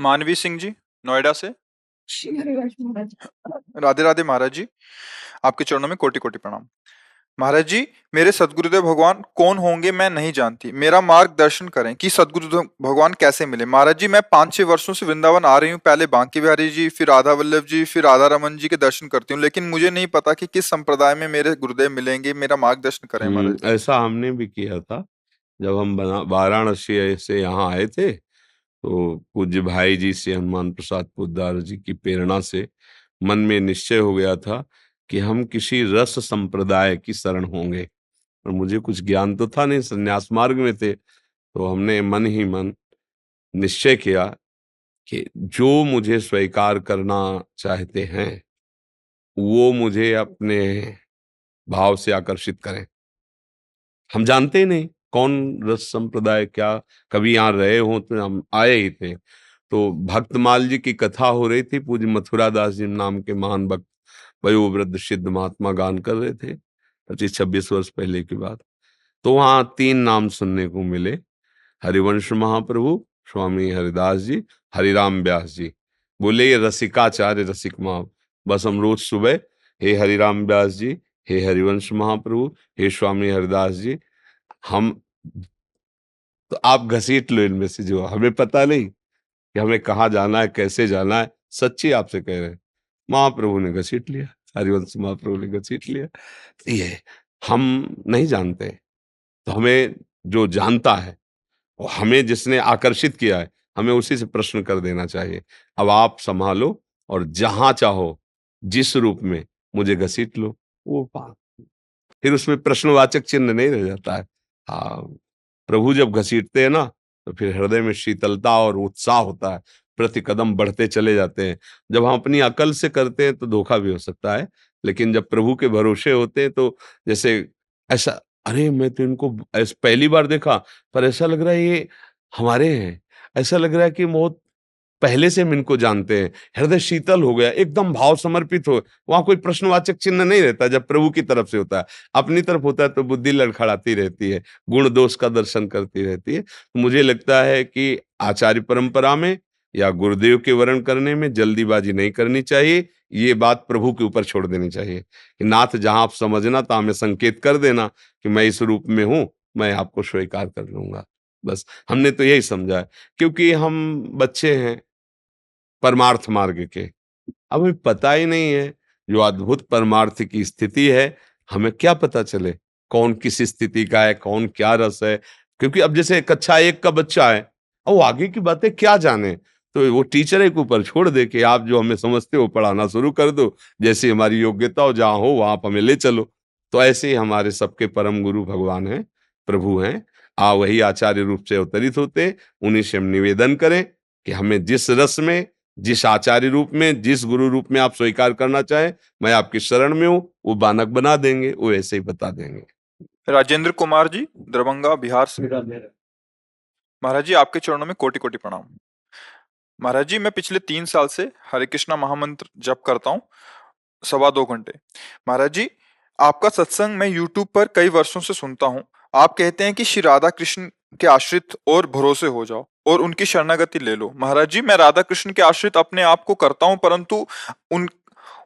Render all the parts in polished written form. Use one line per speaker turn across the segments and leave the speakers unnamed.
मानवी सिंह जी, नोएडा से।
श्री हरिवंश महाराज।
राधे राधे महाराज जी, आपके चरणों में कोटि कोटि प्रणाम। महाराज जी, मेरे सदगुरुदेव भगवान कौन होंगे मैं नहीं जानती, मेरा मार्गदर्शन करें कि सदगुरुदेव भगवान कैसे मिले। महाराज जी, मैं 5-6 वर्षों से वृंदावन आ रही हूँ, पहले बांके बिहारी जी, फिर राधा वल्लभ जी, फिर राधा रमन जी के दर्शन करती हूँ, लेकिन मुझे नहीं पता कि किस संप्रदाय में मेरे गुरुदेव मिलेंगे। मेरा मार्गदर्शन करें महाराज।
ऐसा हमने भी किया था। जब हम वाराणसी से यहाँ आए थे तो पूज्य भाई जी से, हनुमान प्रसाद पोद्दार जी की प्रेरणा से मन में निश्चय हो गया था कि हम किसी रस संप्रदाय की शरण होंगे। और मुझे कुछ ज्ञान तो था नहीं, संन्यास मार्ग में थे। तो हमने मन ही मन निश्चय किया कि जो मुझे स्वीकार करना चाहते हैं वो मुझे अपने भाव से आकर्षित करें। हम जानते ही नहीं कौन रस संप्रदाय क्या, कभी यहाँ रहे हो तो हम आए ही थे। तो भक्तमाल जी की कथा हो रही थी, पूज्य मथुरा दास जी नाम के महान भक्त वयोवृद्ध सिद्ध महात्मा गान कर रहे थे 25-26 वर्ष पहले की बात। तो वहाँ 3 नाम सुनने को मिले, हरिवंश महाप्रभु, स्वामी हरिदास जी, हरिराम व्यास जी। बोले ये रसिकाचार्य रसिक माँ। बस हम रोज सुबह हे हरिराम व्यास जी, हे हरिवंश महाप्रभु, हे स्वामी हरिदास जी, हम तो आप घसीट लो इनमें से, जो हमें पता नहीं कि हमें कहाँ जाना है, कैसे जाना है। सच्ची आपसे कह रहे हैं, महाप्रभु ने घसीट लिया, हरिवंश महाप्रभु ने घसीट लिया। ये हम नहीं जानते, तो हमें जो जानता है और हमें जिसने आकर्षित किया है, हमें उसी से प्रश्न कर देना चाहिए। अब आप संभालो और जहां चाहो जिस रूप में मुझे घसीट लो, वो बात फिर उसमें प्रश्नवाचक चिन्ह नहीं रह जाता है। हाँ, प्रभु जब घसीटते हैं ना तो फिर हृदय में शीतलता और उत्साह होता है, प्रति कदम बढ़ते चले जाते हैं। जब हम अपनी अकल से करते हैं तो धोखा भी हो सकता है, लेकिन जब प्रभु के भरोसे होते हैं तो जैसे ऐसा, अरे मैं तो इनको पहली बार देखा, पर ऐसा लग रहा है ये हमारे हैं, ऐसा लग रहा है कि बहुत पहले से हम इनको जानते हैं। हृदय शीतल हो गया, एकदम भाव समर्पित हो। वहां कोई प्रश्नवाचक चिन्ह नहीं रहता जब प्रभु की तरफ से होता है। अपनी तरफ होता है तो बुद्धि लड़खड़ाती रहती है, गुण दोष का दर्शन करती रहती है। मुझे लगता है कि आचार्य परंपरा में या गुरुदेव के वर्ण करने में जल्दीबाजी नहीं करनी चाहिए। ये बात प्रभु के ऊपर छोड़ देनी चाहिए कि नाथ जहां आप समझना तो हमें संकेत कर देना कि मैं इस रूप में हूं, मैं आपको स्वीकार कर लूंगा। बस हमने तो यही समझा है, क्योंकि हम बच्चे हैं परमार्थ मार्ग के। अब हमें पता ही नहीं है जो अद्भुत परमार्थ की स्थिति है, हमें क्या पता चले कौन किस स्थिति का है, कौन क्या रस है। क्योंकि अब जैसे कक्षा 1 का बच्चा है, अब वो आगे की बातें क्या जाने, तो वो टीचर एक ऊपर छोड़ दे कि आप जो हमें समझते हो पढ़ाना शुरू कर दो, जैसी हमारी योग्यता हो, जहां हो वहां आप हमें ले चलो। तो ऐसे ही हमारे सबके परम गुरु भगवान हैं, प्रभु हैं। वही आचार्य रूप से अवतरित होते, उन्हीं से हम निवेदन करें कि हमें जिस रस में, जिस आचार्य रूप में, जिस गुरु रूप में आप स्वीकार करना चाहें, मैं आपकी शरण में हूं, वो बानक बना देंगे, वो ऐसे ही बता देंगे।
राजेंद्र कुमार जी, दरभंगा बिहार से। महाराज जी, आपके चरणों में कोटि कोटि प्रणाम। महाराज जी, मैं पिछले 3 साल से हरे कृष्णा महामंत्र जप करता हूँ, 2.25 घंटे। महाराज जी, आपका सत्संग मैं यूट्यूब पर कई वर्षों से सुनता हूँ। आप कहते हैं कि श्री राधा कृष्ण के आश्रित और भरोसे हो जाओ और उनकी शरणागति ले लो। महाराज जी, मैं राधा कृष्ण के आश्रित अपने आप को करता हूँ, परंतु उन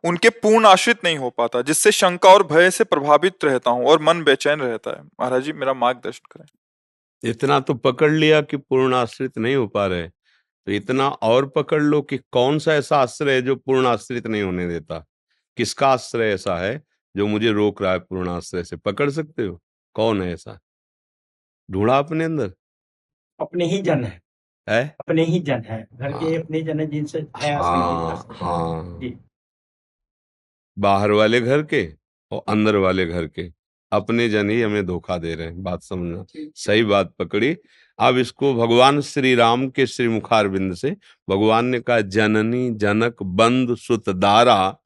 उनके पूर्ण आश्रित नहीं हो पाता, जिससे शंका और भय से प्रभावित रहता हूँ और मन बेचैन रहता है। महाराज जी, मेरा मार्गदर्शन करें।
इतना तो पकड़ लिया कि पूर्ण आश्रित नहीं हो पा रहे, तो इतना और पकड़ लो कि कौन सा ऐसा आश्रय है जो पूर्ण आश्रित नहीं होने देता। किसका आश्रय ऐसा है जो मुझे रोक रहा है पूर्ण आश्रय से? पकड़ सकते हो कौन है ऐसा? ढूंढा अपने अंदर
अपने ही जन है,
है?
अपने ही जन है, घर के
हाँ
अपने जन है जिनसे है
हाँ
आश्रित
हाँ,
जी।
बाहर वाले घर के और अंदर वाले घर के अपने जन ही हमें धोखा दे रहे हैं। बात समझना, सही बात पकड़ी। अब इसको भगवान श्री राम के श्री मुखारविंद से भगवान ने कहा, जननी जनक बंधु सुत दारा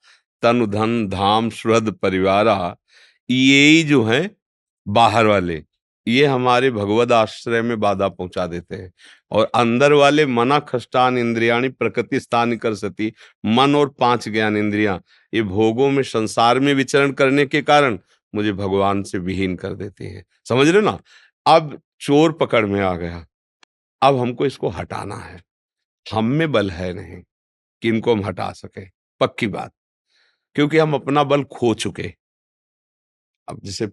तनु धन धाम सुहृद परिवारा। ये ही जो है बाहर वाले, ये हमारे भगवद आश्रय में बाधा पहुंचा देते हैं। और अंदर वाले मना खष्टान इंद्रियाणी प्रकृति स्थान कर सती, मन और 5 ज्ञान इंद्रियां, ये भोगों में संसार में विचरण करने के कारण मुझे भगवान से विहीन कर देती हैं। समझ रहे हो ना? अब चोर पकड़ में आ गया, अब हमको इसको हटाना है। हम में बल है नहीं कि इनको हम हटा सके, पक्की बात, क्योंकि हम अपना बल खो चुके। अब जैसे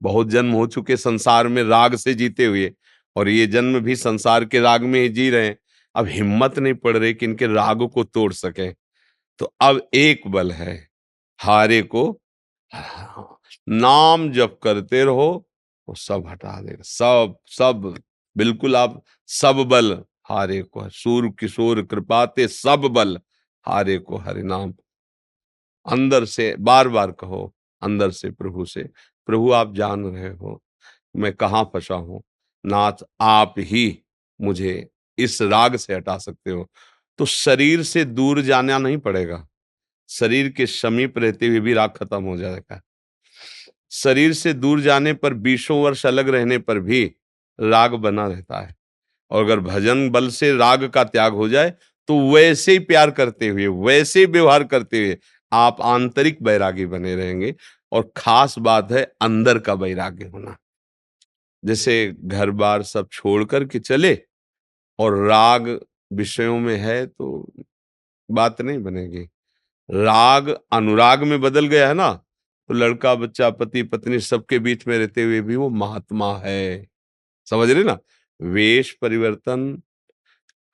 बहुत जन्म हो चुके संसार में राग से जीते हुए, और ये जन्म भी संसार के राग में ही जी रहे हैं। अब हिम्मत नहीं पड़ रही कि इनके राग को तोड़ सके। तो अब एक बल है, हारे को नाम जप करते रहो, वो सब हटा देगा, सब सब। बिल्कुल आप सब बल हारे को है, सूर किशोर कृपाते सब बल हारे को हरि नाम। अंदर से बार बार कहो, अंदर से प्रभु से, प्रभु आप जान रहे हो मैं कहाँ फंसा हूं, नाथ आप ही मुझे इस राग से हटा सकते हो। तो शरीर से दूर जाना नहीं पड़ेगा, शरीर के समीप रहते हुए भी राग खत्म हो जाएगा। शरीर से दूर जाने पर 20 वर्ष अलग रहने पर भी राग बना रहता है। और अगर भजन बल से राग का त्याग हो जाए तो वैसे ही प्यार करते हुए, वैसे ही व्यवहार करते हुए आप आंतरिक वैरागी बने रहेंगे। और खास बात है अंदर का वैराग्य होना। जैसे घर बार सब छोड़ कर के चले और राग विषयों में है तो बात नहीं बनेगी। राग अनुराग में बदल गया है ना, तो लड़का बच्चा पति पत्नी सबके बीच में रहते हुए भी वो महात्मा है। समझ रहे ना? वेश परिवर्तन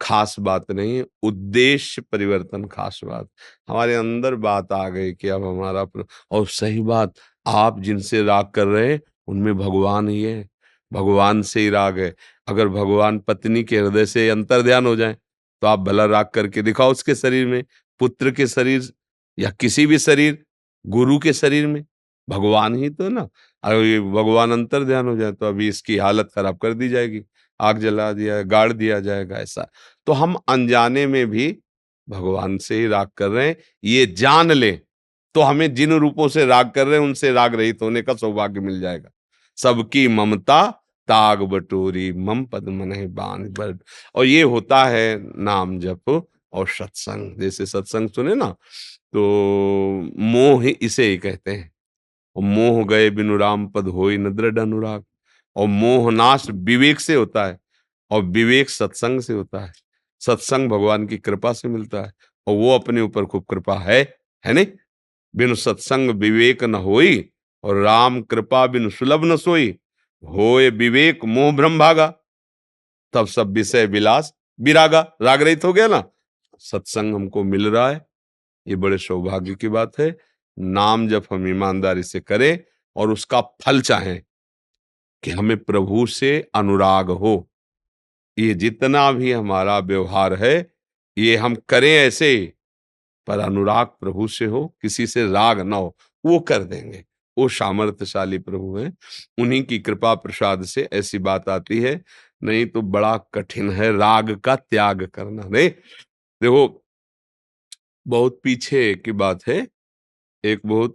खास बात नहीं, उद्देश्य परिवर्तन खास बात। हमारे अंदर बात आ गई कि अब हमारा और सही बात, आप जिनसे राग कर रहे हैं उनमें भगवान ही है, भगवान से ही राग है। अगर भगवान पत्नी के हृदय से अंतर्ध्यान हो जाए तो आप भला राग करके दिखाओ उसके शरीर में, पुत्र के शरीर या किसी भी शरीर, गुरु के शरीर में भगवान ही तो है ना। अगर ये भगवान अंतर्ध्यान हो जाए तो अभी इसकी हालत खराब कर दी जाएगी, आग जला दिया, गाड़ दिया जाएगा ऐसा। तो हम अनजाने में भी भगवान से ही राग कर रहे हैं, ये जान ले तो हमें जिन रूपों से राग कर रहे हैं उनसे राग रहित होने का सौभाग्य मिल जाएगा। सबकी ममता ताग बटोरी, मम पद मनहि बांध बड़। और ये होता है नाम जप और सत्संग। जैसे सत्संग सुने ना, तो मोह इसे ही कहते हैं। और मोह गए बिनु राम पद होई न दृढ़ अनुराग। और मोह नाश विवेक से होता है, और विवेक सत्संग से होता है। सत्संग भगवान की कृपा से मिलता है, और वो अपने ऊपर खूब कृपा है नहीं। बिनु सत्संग विवेक न होई, और राम कृपा बिनु सुलभ न सोई। होए विवेक मोह भ्रम भागा, तब सब विषय विलास विरागा। राग रहित हो गया ना। सत्संग हमको मिल रहा है, ये बड़े सौभाग्य की बात है। नाम जब हम ईमानदारी से करें और उसका फल चाहें कि हमें प्रभु से अनुराग हो। ये जितना भी हमारा व्यवहार है ये हम करें ऐसे, पर अनुराग प्रभु से हो, किसी से राग ना हो, वो कर देंगे। वो सामर्थ्यशाली प्रभु हैं, उन्हीं की कृपा प्रसाद से ऐसी बात आती है। नहीं तो बड़ा कठिन है राग का त्याग करना। नहीं देखो, बहुत पीछे की बात है, एक बहुत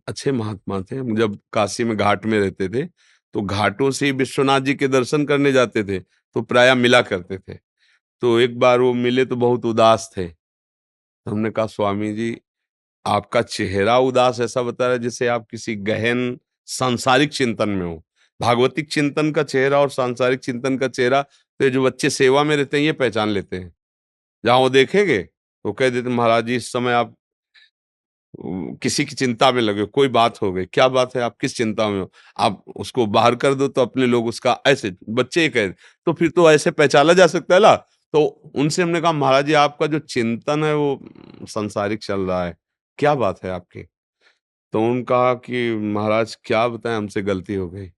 अच्छे महात्मा थे। हम जब काशी में घाट में रहते थे तो घाटों से ही विश्वनाथ जी के दर्शन करने जाते थे, तो प्रायः मिला करते थे। तो एक बार वो मिले तो बहुत उदास थे। तो हमने कहा स्वामी जी, आपका चेहरा उदास ऐसा बता रहा है जैसे आप किसी गहन सांसारिक चिंतन में हो। भागवतिक चिंतन का चेहरा और सांसारिक चिंतन का चेहरा तो ये जो बच्चे सेवा में रहते हैं ये पहचान लेते हैं। जहां वो देखेंगे तो कह देते महाराज जी इस समय आप किसी की चिंता में लगे, कोई बात हो गई, क्या बात है, आप किस चिंता में हो, आप उसको बाहर कर दो तो अपने लोग उसका ऐसे बच्चे ही कह, तो फिर तो ऐसे पहचाना जा सकता है ना। तो उनसे हमने कहा महाराज जी आपका जो चिंतन है वो संसारिक चल रहा है, क्या बात है आपकी। तो उन्होंने कहा कि महाराज क्या बताएं, हमसे गलती हो गई।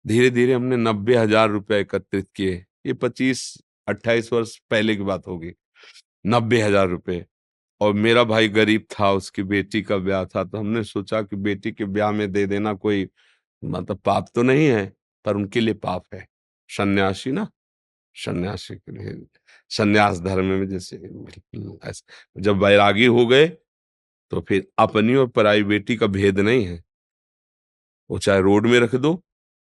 धीरे धीरे हमने 90,000 रुपए एकत्रित किए। ये 25-28 वर्ष पहले की बात होगी। 90,000 रुपए। और मेरा भाई गरीब था, उसकी बेटी का ब्याह था, तो हमने सोचा कि बेटी के ब्याह में दे देना कोई मतलब पाप तो नहीं है, पर उनके लिए पाप है। सन्यासी ना, सन्यासी के लिए सन्यास धर्म में जैसे बिल्कुल ऐसा। जब वैरागी हो गए तो फिर अपनी और पराई बेटी का भेद नहीं है। वो चाहे रोड में रख दो,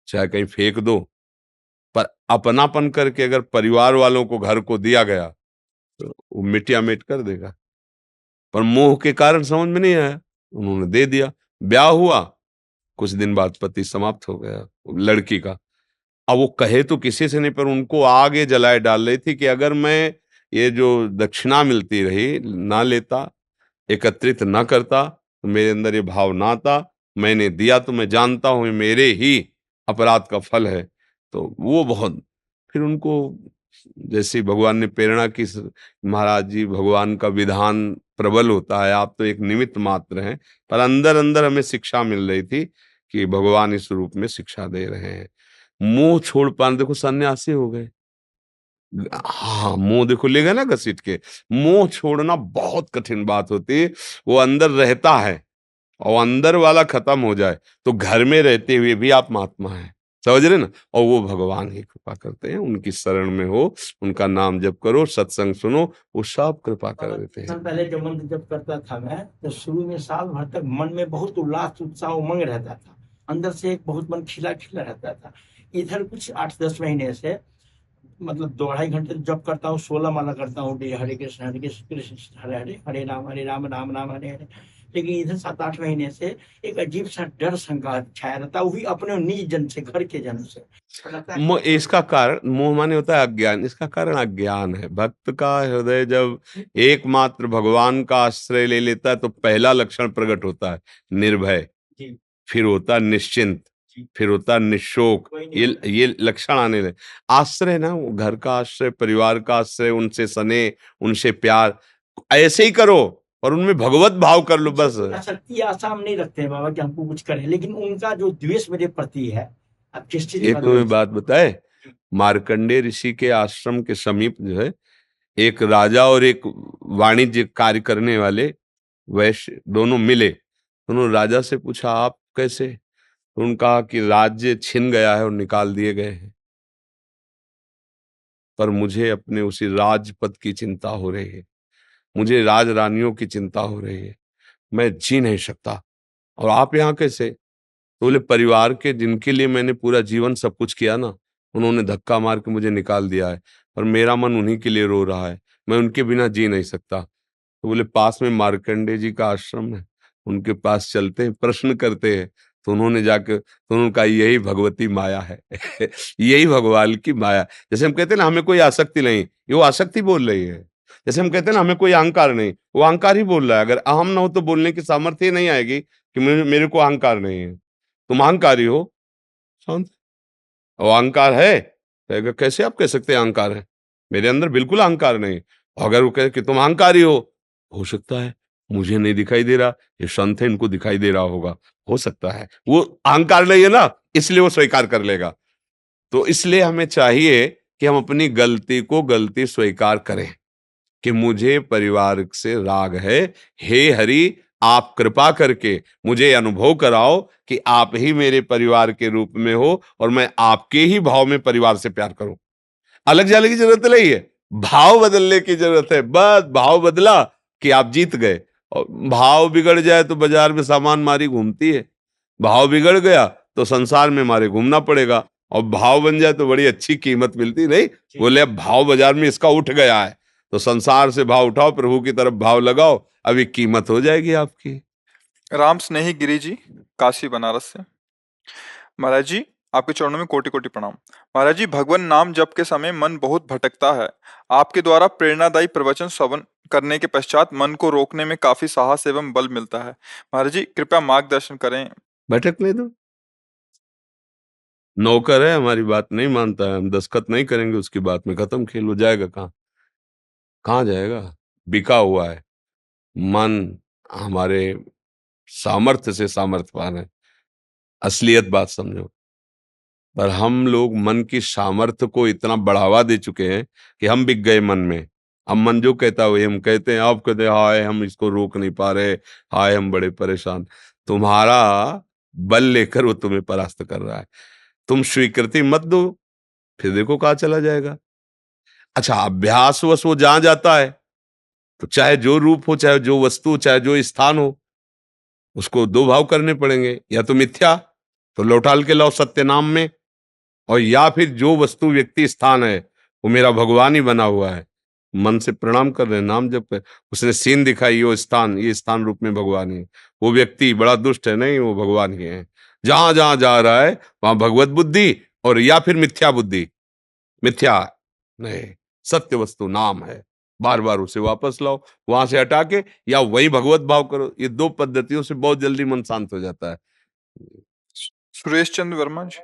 चाहे कहीं फेंक दो, पर अपनापन करके अगर परिवार वालों को घर को दिया गया तो वो मिटिया मिट कर देगा। पर मोह के कारण समझ में नहीं आया, उन्होंने दे दिया। ब्याह हुआ, कुछ दिन बाद पति समाप्त हो गया लड़की का। अब वो कहे तो किसी से नहीं, पर उनको आगे जलाए डाल रही थी कि अगर मैं ये जो दक्षिणा मिलती रही ना लेता, एकत्रित ना करता, तो मेरे अंदर ये भाव ना आता। मैंने दिया तो मैं जानता हूं ये मेरे ही अपराध का फल है। तो वो बहुत, फिर उनको जैसे भगवान ने प्रेरणा की, महाराज जी भगवान का विधान प्रबल होता है, आप तो एक निमित्त मात्र हैं, पर अंदर अंदर हमें शिक्षा मिल रही थी कि भगवान इस रूप में शिक्षा दे रहे हैं। मुंह छोड़ पाने, देखो सन्यासी हो गए, हाँ मुंह देखो ले गए ना घसीट के। मुंह छोड़ना बहुत कठिन बात होती है, वो अंदर रहता है, और अंदर वाला खत्म हो जाए तो घर में रहते हुए भी आप महात्मा हैं, समझ रहे ना। और वो भगवान ही कृपा करते हैं, उनकी शरण में हो, उनका नाम जप करो, सत्संग सुनो, वो सब कृपा कर देते हैं।
पहले जब मंत्र जब करता था मैं, तो शुरू में साल भर तक मन में बहुत उल्लास उत्साह उमंग रहता था, अंदर से एक बहुत मन खिला खिला रहता था। इधर कुछ 8-10 महीने से मतलब 2-2.5 घंटे जब करता हूँ, 16 माला करता हूँ, हरे कृष्ण कृष्ण कृष्ण हरे हरे, हरे राम राम राम हरे हरे। लेकिन इधर 7-8 महीने से एक अजीब सा डर शंका छाया रहता है, वो भी अपने निज जन से, घर के जन से।
इसका कारण मोह माने होता है अज्ञान, इसका कारण अज्ञान है। भक्त का हृदय जब एकमात्र भगवान का आश्रय ले लेता है तो पहला लक्षण प्रकट होता है निर्भय, फिर होता है निश्चिंत, फिर होता है निशोक, ये लक्षण आने लगे। आश्रय ना, वो घर का आश्रय, परिवार का आश्रय, उनसे स्नेह, उनसे प्यार, ऐसे ही करो और उनमें भगवत भाव कर लो बस।
शक्ति आशा हम नहीं रखते हैं बाबा कि हमको कुछ करें, लेकिन उनका जो द्वेष मेरे प्रति है, अब किस चीज
एक तुम्हें बात बताए, मार्कंडेय ऋषि के आश्रम के समीप जो है एक राजा और एक वाणिज्य कार्य करने वाले वैश्य दोनों मिले। उन्होंने राजा से पूछा आप कैसे? तो उन्होंने कहा कि राज्य छिन गया है और निकाल दिए गए हैं, पर मुझे अपने उसी राजपद की चिंता हो रही है, मुझे राज रानियों की चिंता हो रही है, मैं जी नहीं सकता। और आप यहाँ कैसे? तो बोले परिवार के जिनके लिए मैंने पूरा जीवन सब कुछ किया ना, उन्होंने धक्का मार के मुझे निकाल दिया है, और मेरा मन उन्हीं के लिए रो रहा है, मैं उनके बिना जी नहीं सकता। तो बोले पास में मार्कंडे जी का आश्रम है, उनके पास चलते हैं, प्रश्न करते हैं। तो उन्होंने जाकर, तो उन्होंने कहा यही भगवती माया है यही भगवान की माया। जैसे हम कहते हैं ना हमें कोई आसक्ति नहीं, ये वो आसक्ति बोल रही है। जैसे हम कहते हैं ना हमें कोई अहंकार नहीं, वो अहंकार ही बोल रहा है। अगर अहम ना हो तो बोलने की सामर्थ्य नहीं आएगी कि मेरे को अहंकार नहीं है। तुम अहंकारी हो, शांत। और अहंकार है, कहेगा कैसे आप कह सकते हैं अहंकार है? मेरे अंदर बिल्कुल अहंकार नहीं। अगर वो कहे कि तुम अहंकारी हो सकता है, मुझे नहीं दिखाई दे रहा, ये संत है इनको दिखाई दे रहा होगा, हो सकता है। वो अहंकार नहीं है ना, इसलिए वो स्वीकार कर लेगा। तो इसलिए हमें चाहिए कि हम अपनी गलती को गलती स्वीकार करें कि मुझे परिवार से राग है, हे हरि आप कृपा करके मुझे अनुभव कराओ कि आप ही मेरे परिवार के रूप में हो और मैं आपके ही भाव में परिवार से प्यार करूं। अलग जाने की जरूरत नहीं है, भाव बदलने की जरूरत है। बस भाव बदला कि आप जीत गए। और भाव बिगड़ जाए तो बाजार में सामान मारी घूमती है, भाव बिगड़ गया तो संसार में मारे घूमना पड़ेगा। और भाव बन जाए तो बड़ी अच्छी कीमत मिलती नहीं। बोले अब भाव बाजार में इसका उठ गया है, तो संसार से भाव उठाओ, प्रभु की तरफ भाव लगाओ, अभी कीमत हो जाएगी आपकी।
राम स्नेही गिरी जी, काशी बनारस से। महाराज जी आपके चरणों में कोटि कोटि प्रणाम। महाराज जी भगवान नाम जप के समय मन बहुत भटकता है, आपके द्वारा प्रेरणादायी प्रवचन श्रवण करने के पश्चात मन को रोकने में काफी साहस एवं बल मिलता है। महाराज जी कृपया मार्गदर्शन करें।
भटकने दो, नौकर है, हमारी बात नहीं मानता है, हम दस्तखत नहीं करेंगे उसकी बात में, खत्म खेल। हो जाएगा कहाँ? कहाँ जाएगा? बिका हुआ है मन, हमारे सामर्थ्य से सामर्थ्यवान है, असलियत बात समझो। पर हम लोग मन की सामर्थ्य को इतना बढ़ावा दे चुके हैं कि हम बिक गए मन में। अब मन जो कहता है हम कहते हैं, आप कहते हैं हाय हम इसको रोक नहीं पा रहे, हाय हम बड़े परेशान। तुम्हारा बल लेकर वो तुम्हें परास्त कर रहा है। तुम स्वीकृति मत दो, फिर देखो कहाँ चला जाएगा। अच्छा अभ्यासवश वो जहां जाता है, तो चाहे जो रूप हो, चाहे जो वस्तु, चाहे जो स्थान हो, उसको दो भाव करने पड़ेंगे। या तो मिथ्या, तो लौटाल के लाओ सत्य नाम में, और या फिर जो वस्तु व्यक्ति स्थान है वो मेरा भगवान ही बना हुआ है। मन से प्रणाम कर रहे हैं, नाम जप कर, उसने सीन दिखाई, ये स्थान रूप में भगवान ही है। वो व्यक्ति बड़ा दुष्ट है नहीं, वो भगवान ही है। जहां जहां जा रहा है वहां भगवत बुद्धि, और या फिर मिथ्या बुद्धि, मिथ्या नहीं, सत्य वस्तु नाम है, बार बार उसे वापस लाओ, वहां से हटा के या वही भगवत भाव करो। ये दो पद्धतियों से बहुत जल्दी मन शांत हो जाता है।
सुरेश चंद्र वर्मा जी,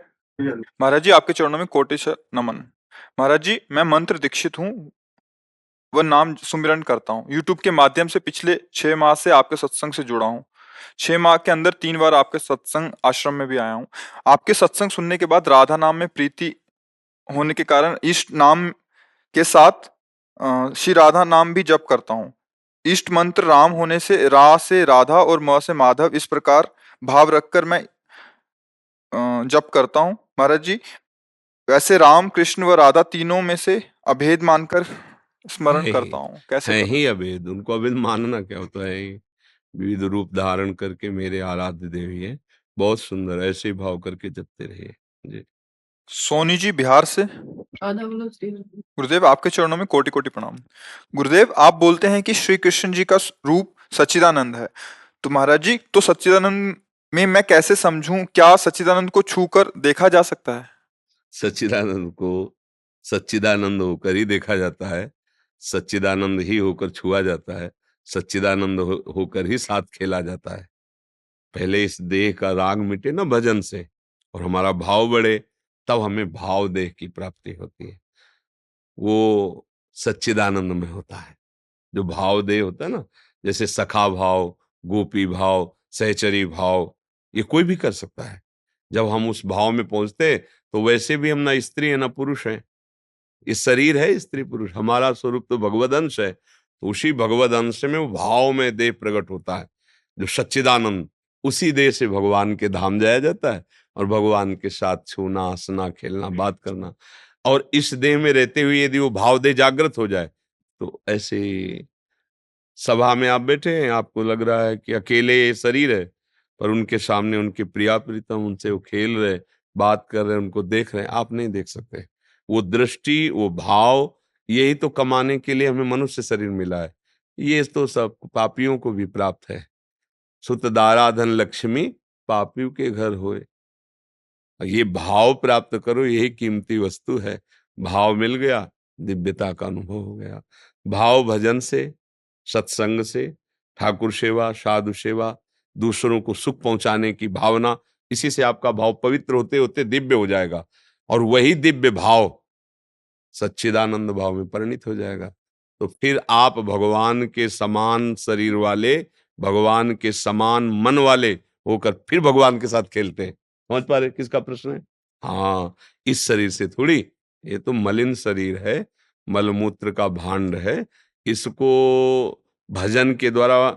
महाराज जी आपके चरणों में कोटि नमन। महाराज जी मैं मंत्र दीक्षित हूँ, वह नाम सुमिरन करता हूँ। यूट्यूब के माध्यम से पिछले 6 माह से आपके सत्संग से जुड़ा हूँ। 6 माह के अंदर 3 बार आपके सत्संग आश्रम में भी आया हूँ। आपके सत्संग सुनने के बाद राधा नाम में प्रीति होने के कारण इष्ट नाम के साथ श्री राधा नाम भी जप करता हूँ। इष्ट मंत्र राम होने से रा से राधा और म से माधव, इस प्रकार भाव रखकर मैं जप करता हूँ। महाराज जी वैसे राम कृष्ण व राधा तीनों में से अभेद मानकर स्मरण
है
करता
ही,
हूँ, कैसे
है
करूँ?
ही अभेद। उनको अभेद मानना क्या होता है? ही विविध रूप धारण करके मेरे आराध्य देवी है। बहुत सुंदर, ऐसे ही भाव करके जपते रहिए जी।
सोनी जी बिहार से, गुरुदेव आपके चरणों में कोटि कोटि प्रणाम। गुरुदेव आप बोलते हैं कि श्री कृष्ण जी का रूप सच्चिदानंद है, तो महाराज जी तो सच्चिदानंद में मैं कैसे समझूं? क्या सच्चिदानंद को छूकर देखा जा सकता है?
सच्चिदानंद को सच्चिदानंद होकर ही देखा जाता है, सच्चिदानंद ही होकर छुआ जाता है, सच्चिदानंद होकर ही साथ खेला जाता है। पहले इस देह का राग मिटे ना भजन से, और हमारा भाव बढ़े, तब हमें भाव देह की प्राप्ति होती है। वो सच्चिदानंद में होता है। जो भाव देह होता है ना, जैसे सखा भाव, गोपी भाव, सहचरी भाव, ये कोई भी कर सकता है। जब हम उस भाव में पहुंचते तो वैसे भी हम ना स्त्री है ना पुरुष है। ये शरीर है स्त्री पुरुष, हमारा स्वरूप तो भगवद अंश है। तो उसी भगवद अंश में वो भाव में देह प्रकट होता है, जो सच्चिदानंद। उसी देह से भगवान के धाम जाया जाता है, और भगवान के साथ छूना, हंसना, खेलना, बात करना। और इस देह में रहते हुए यदि वो भाव देह जागृत हो जाए, तो ऐसे सभा में आप बैठे हैं, आपको लग रहा है कि अकेले ये शरीर है, पर उनके सामने उनके प्रिया प्रीतम, उनसे वो खेल रहे, बात कर रहे, उनको देख रहे हैं, आप नहीं देख सकते। वो दृष्टि, वो भाव, यही तो कमाने के लिए हमें मनुष्य शरीर मिला है। ये तो सब पापियों को भी प्राप्त है। सुत दारा धन लक्ष्मी, पापियों के घर होए। ये भाव प्राप्त करो, यही कीमती वस्तु है। भाव मिल गया, दिव्यता का अनुभव हो गया। भाव भजन से, सत्संग से, ठाकुर सेवा, साधु सेवा, दूसरों को सुख पहुंचाने की भावना, इसी से आपका भाव पवित्र होते होते दिव्य हो जाएगा, और वही दिव्य भाव सच्चिदानंद भाव में परिणित हो जाएगा। तो फिर आप भगवान के समान शरीर वाले, भगवान के समान मन वाले होकर फिर भगवान के साथ खेलते हैं। समझ पा रहे किसका प्रश्न है? हाँ, इस शरीर से थोड़ी, ये तो मलिन शरीर है, मलमूत्र का भांड है। इसको भजन के द्वारा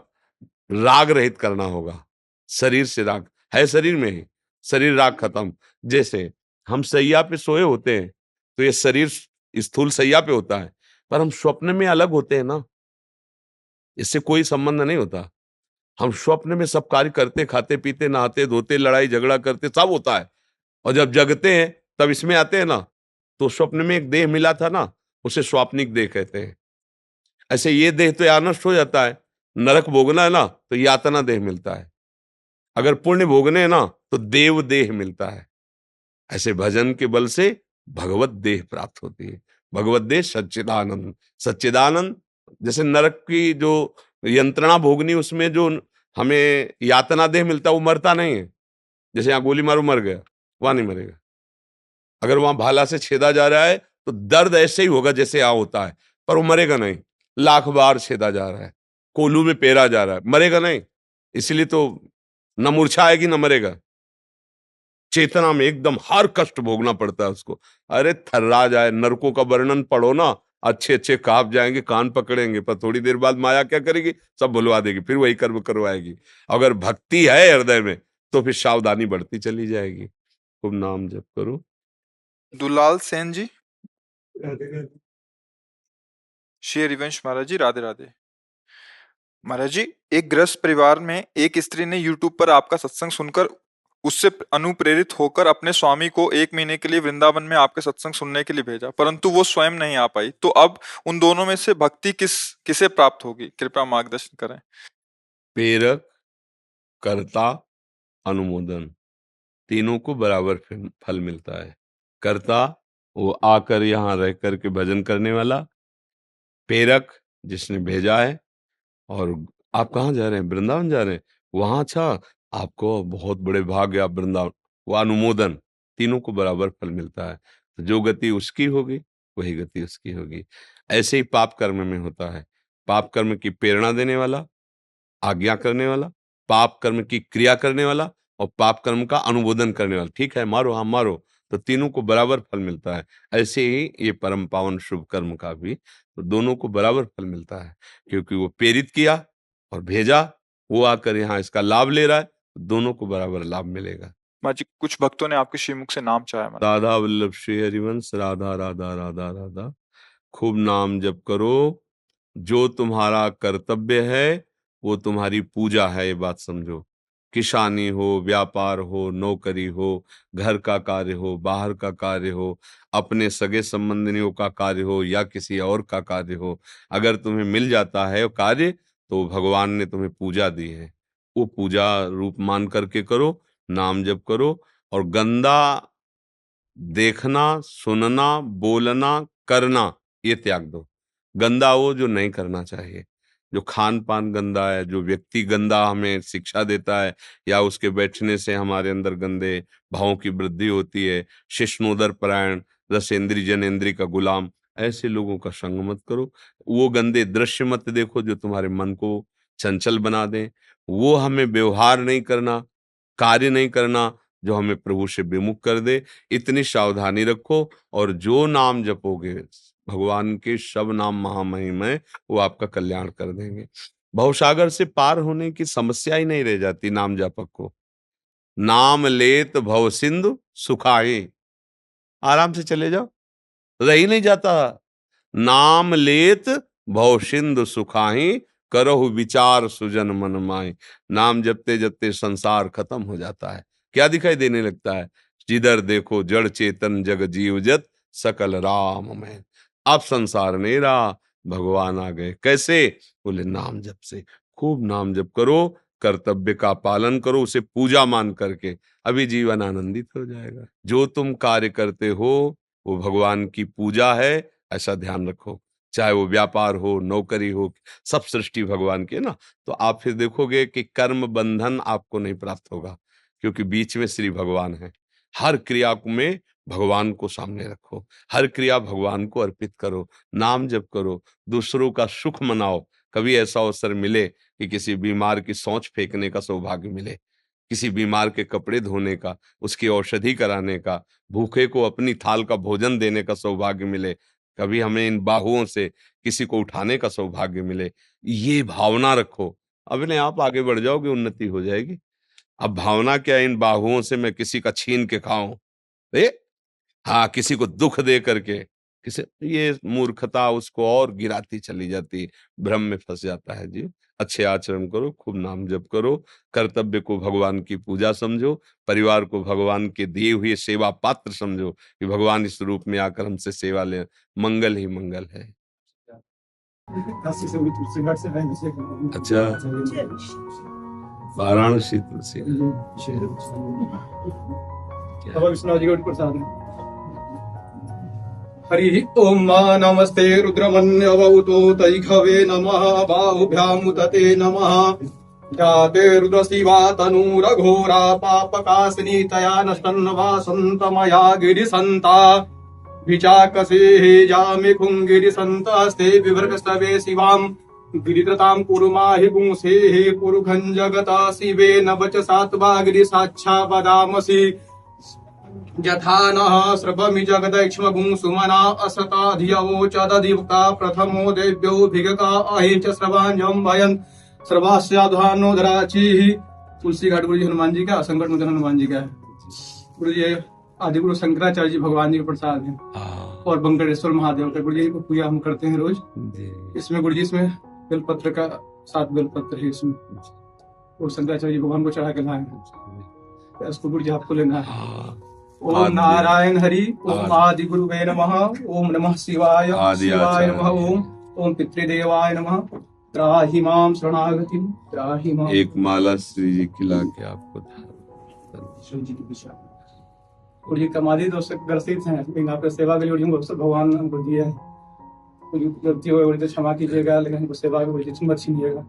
राग रहित करना होगा। शरीर से राग है, शरीर में ही शरीर राग खत्म। जैसे हम सैया पे सोए होते हैं, तो ये शरीर स्थूल सैया पे होता है, पर हम स्वप्न में अलग होते हैं ना, इससे कोई संबंध नहीं होता। हम स्वप्न में सब कार्य करते, खाते पीते, नहाते धोते, लड़ाई झगड़ा करते, सब होता है। और जब जगते हैं तब इसमें आते हैं ना, तो स्वप्न में एक देह मिला था ना, उसे स्वाप्निक देह कहते हैं। ऐसे ये देह तो यहाँ नष्ट हो जाता है। नरक भोगना है ना, तो यातना देह मिलता है। अगर पुण्य भोगने हैं ना, तो देव देह मिलता है। ऐसे भजन के बल से भगवत देह प्राप्त होती है। भगवत देह सच्चिदानंद, सच्चिदानंद। जैसे नरक की जो यंत्रणा भोगनी, उसमें जो हमें यातना देह मिलता है, वो मरता नहीं है। जैसे यहाँ गोली मारो मर गया, वहां नहीं मरेगा। अगर वहां भाला से छेदा जा रहा है, तो दर्द ऐसे ही होगा जैसे यहाँ होता है, पर वो मरेगा नहीं। लाख बार छेदा जा रहा है, कोलू में पेरा जा रहा है, मरेगा नहीं। इसलिए तो न मूर्छा आएगी न मरेगा। चेतना में एकदम हर कष्ट भोगना पड़ता है उसको। अरे थर्रा जाए, नरकों का वर्णन पढ़ो ना, अच्छे अच्छे कांप जाएंगे, कान पकड़ेंगे, पर थोड़ी देर बाद माया क्या करेगी, सब भुलवा देगी, फिर वही कर्म करवाएगी। अगर भक्ति है हृदय में, तो फिर सावधानी बढ़ती चली जाएगी। खूब नाम जप करो।
दुलाल सेन जी, श्री हरिवंश महाराज जी राधे राधे। महाराज जी एक गृहस्थ परिवार में एक स्त्री ने यूट्यूब पर आपका सत्संग सुनकर उससे अनुप्रेरित होकर अपने स्वामी को 1 महीने के लिए वृंदावन में आपके सत्संग सुनने के लिए भेजा, परंतु वो स्वयं नहीं आ पाई। तो अब उन दोनों में से भक्ति किसे प्राप्त होगी? कृपया मार्गदर्शन करें।
प्रेरक, कर्ता, अनुमोदन, तीनों को बराबर फल मिलता है। कर्ता वो आकर यहाँ रह करके भजन करने वाला, प्रेरक जिसने भेजा है। और आप कहाँ जा रहे हैं? वृंदावन जा रहे हैं? वहां अच्छा, आपको बहुत बड़े भाग्य, आप वृंदावन, वो अनुमोदन, तीनों को बराबर फल मिलता है। तो जो गति उसकी होगी वही गति उसकी होगी। ऐसे ही पाप कर्म में होता है। पाप कर्म की प्रेरणा देने वाला, आज्ञा करने वाला, पाप कर्म की क्रिया करने वाला और पाप कर्म का अनुमोदन करने वाला। ठीक है, मारो, हाँ मारो, तो तीनों को बराबर फल मिलता है। ऐसे ही ये परम पावन शुभ कर्म का भी तो दोनों को बराबर फल मिलता है, क्योंकि वो प्रेरित किया और भेजा, वो आकर यहाँ इसका लाभ ले रहा है, तो दोनों को बराबर लाभ मिलेगा।
महाराज जी, कुछ भक्तों ने आपके श्रीमुख से नाम चाहा है महाराज।
राधा वल्लभ श्री हरिवंश, राधा राधा राधा राधा। खूब नाम जप करो। जो तुम्हारा कर्तव्य है वो तुम्हारी पूजा है, ये बात समझो। किसानी हो, व्यापार हो, नौकरी हो, घर का कार्य हो, बाहर का कार्य हो, अपने सगे संबंधियों का कार्य हो या किसी और का कार्य हो, अगर तुम्हें मिल जाता है वो कार्य, तो भगवान ने तुम्हें पूजा दी है, वो पूजा रूप मान करके करो, नाम जप करो। और गंदा देखना, सुनना, बोलना, करना, ये त्याग दो। गंदा वो जो नहीं करना चाहिए, जो खान पान गंदा है, जो व्यक्ति गंदा हमें शिक्षा देता है या उसके बैठने से हमारे अंदर गंदे भावों की वृद्धि होती है, शिष्णोदर परायण, रसेंद्री जनेंद्री का गुलाम, ऐसे लोगों का संग मत करो। वो गंदे दृश्य मत देखो जो तुम्हारे मन को चंचल बना दें। वो हमें व्यवहार नहीं करना, कार्य नहीं करना जो हमें प्रभु से विमुख कर दे। इतनी सावधानी रखो, और जो नाम जपोगे भगवान के, सब नाम महामहिम है, वो आपका कल्याण कर देंगे। भवसागर से पार होने की समस्या ही नहीं रह जाती नाम जापक को। नाम लेत भव सिंधु सुखाए, आराम से चले जाओ, रह ही नहीं जाता। नाम लेत भव सिंधु सुखाही, करहु विचार सुजन मन माही। नाम जपते जपते संसार खत्म हो जाता है। क्या दिखाई देने लगता है? जिधर देखो जड़ चेतन जग जीव जत, सकल राम में। अब संसार नहीं रहा, भगवान आ गए। कैसे? बोले नाम जप से। खूब नाम जप करो, कर्तव्य का पालन करो, उसे पूजा मान करके, अभी जीवन आनंदित हो जाएगा। जो तुम कार्य करते हो वो भगवान की पूजा है, ऐसा ध्यान रखो। चाहे वो व्यापार हो, नौकरी हो, सब सृष्टि भगवान की है ना। तो आप फिर देखोगे कि कर्म बंधन आपको नहीं प्राप्त होगा, क्योंकि बीच में श्री भगवान है। हर क्रिया में भगवान को सामने रखो, हर क्रिया भगवान को अर्पित करो, नाम जप करो, दूसरों का सुख मनाओ। कभी ऐसा अवसर मिले कि किसी बीमार की सोच फेंकने का सौभाग्य मिले, किसी बीमार के कपड़े धोने का, उसकी औषधि कराने का, भूखे को अपनी थाल का भोजन देने का सौभाग्य मिले, कभी हमें इन बाहुओं से किसी को उठाने का सौभाग्य मिले, ये भावना रखो, अपने आप आगे बढ़ जाओगे, उन्नति हो जाएगी। अब भावना क्या, इन बाहुओं से मैं किसी का छीन के खाऊं, हाँ, किसी को दुख दे करके, किसी, ये मूर्खता उसको और गिराती चली जाती, भ्रम में फंस जाता है जी। अच्छे आचरण करो, खूब नाम जप करो, कर्तव्य को भगवान की पूजा समझो, परिवार को भगवान के दिए हुए सेवा पात्र समझो कि भगवान इस रूप में आकर हमसे सेवा ले, मंगल ही मंगल है। अच्छा, वाराणसी तुलसी
हरि ओम नमस्ते रुद्रमन्यवतो तैघवे नमः बाहुभ्यामुदते नमः जाते रुद्रशिवा तनूरघोरा पापकाशिनी तया नष्टन्नवासन्तमया गिरिसन्ता विचाकसे जामे कुङ्गिरिसन्तास्ते विवर्गस्तवे शिवां गिरित्रतां कुरुमाहि पुंसेः पुरुखं जगता शिवेन वचसात्वा गिरिसाक्षा वदामसि यथा नः स्रवमि जगदैक्ष्मगुं सुमना असता धियवोचदधिवक्ता प्रथमो देव्यो भिगका अहि च श्रवाञ्जं भयन् सर्वास्याध्वानोदराचिः। तुलसी घाट गुरु जी हनुमान जी का, संकट मोचन हनुमान जी का है। गुरु जी आदि गुरु शंकराचार्य जी भगवान जी के प्रसाद है, और बंकटेश्वर महादेव का गुरु जी को पूजा हम करते हैं रोज। इसमें गुरु जी, इसमें बेलपत्र का 7 बेलपत्र है इसमें, और शंकराचार्य जी भगवान को चढ़ा के लाए हैं। इसको गुरु जी आपको लेना है। ओम नारायण हरि ओम आदि गुरुवे नमः ओम नमः शिवाय शिवाय नमः ओम पितृदेवाय नमः त्राहि मां शरणागतिं त्राहि मां।
एक माला श्री जी खिला के आपको
श्री जी की दिशा गुरु जी कमादी दोष से ग्रसित हैं, लेकिन आपके सेवा के लिए गुरु जी को भगवान हमको दिए हैं। कोई गलती हो गुरु जी तो क्षमा कीजिएगा, लेकिन हमको सेवा के गुरु जी मत छीनिएगा।